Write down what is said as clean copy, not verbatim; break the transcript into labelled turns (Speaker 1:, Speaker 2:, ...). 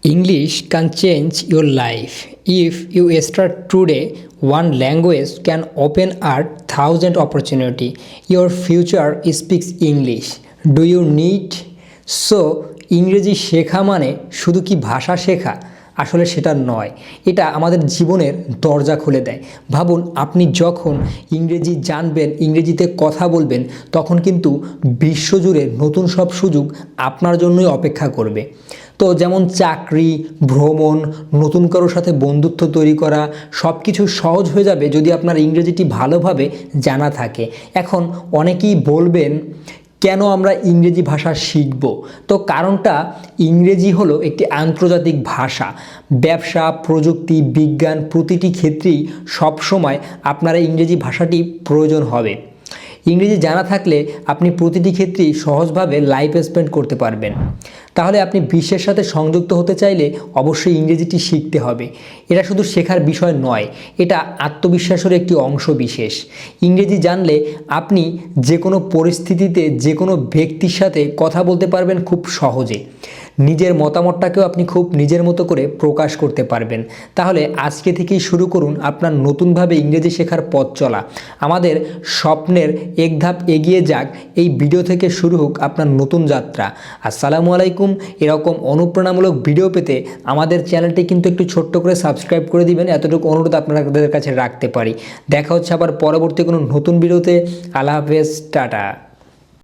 Speaker 1: English can change your life. If you start today, one language can open a thousand opportunity. Your future speaks English. Do you need? So, ইংরেজি শেখা মানে শুধু কি ভাষা শেখা? আসলে সেটা নয়, এটা আমাদের জীবনের দরজা খুলে দেয়। ভাবুন, আপনি যখন ইংরেজি জানবেন, ইংরেজিতে কথা বলবেন, তখন কিন্তু বিশ্বজুড়ে নতুন সব সুযোগ আপনার জন্যই অপেক্ষা করবে। তো যেমন চাকরি, ভ্রমণ, নতুন কারোর সাথে বন্ধুত্ব তৈরি করা, সব কিছু সহজ হয়ে যাবে যদি আপনার ইংরেজিটি ভালোভাবে জানা থাকে। এখন অনেকেই বলবেন, কেন আমরা ইংরেজি ভাষা শিখব? তো কারণটা, ইংরেজি হলো একটি আন্তর্জাতিক ভাষা। ব্যবসা, প্রযুক্তি, বিজ্ঞান প্রতিটি ক্ষেত্রেই সবসময় আপনার ইংরেজি ভাষাটি প্রয়োজন হবে। ইংরেজি জানা থাকলে আপনি প্রতিটি ক্ষেত্রেই সহজভাবে লাইফ স্পেন্ড করতে পারবেন। তাহলে আপনি বিশ্বের সাথে সংযুক্ত হতে চাইলে অবশ্যই ইংরেজিটি শিখতে হবে। এটা শুধু শেখার বিষয় নয়, এটা আত্মবিশ্বাসের একটি অংশ বিশেষ। ইংরেজি জানলে আপনি যে কোনো পরিস্থিতিতে যে কোনো ব্যক্তির সাথে কথা বলতে পারবেন খুব সহজে। নিজের মতামতটাকেও আপনি খুব নিজের মতো করে প্রকাশ করতে পারবেন। তাহলে আজকে থেকেই শুরু করুন আপনার নতুনভাবে ইংরেজি শেখার পথ চলা। আমাদের স্বপ্নের এক ধাপ এগিয়ে যাক, এই ভিডিও থেকে শুরু হোক আপনার নতুন যাত্রা। আসসালামু আলাইকুম। এরকম অনুপ্রেরণামূলক ভিডিও পেতে আমাদের চ্যানেলটি কিন্তু একটু ছোট্ট করে সাবস্ক্রাইব করে দিবেন, এতটুকু অনুরোধ আপনাদের কাছে রাখতে পারি। দেখা হচ্ছে আবার পরবর্তী কোনো নতুন ভিডিওতে। আল্লাহ হাফেজ, টাটা।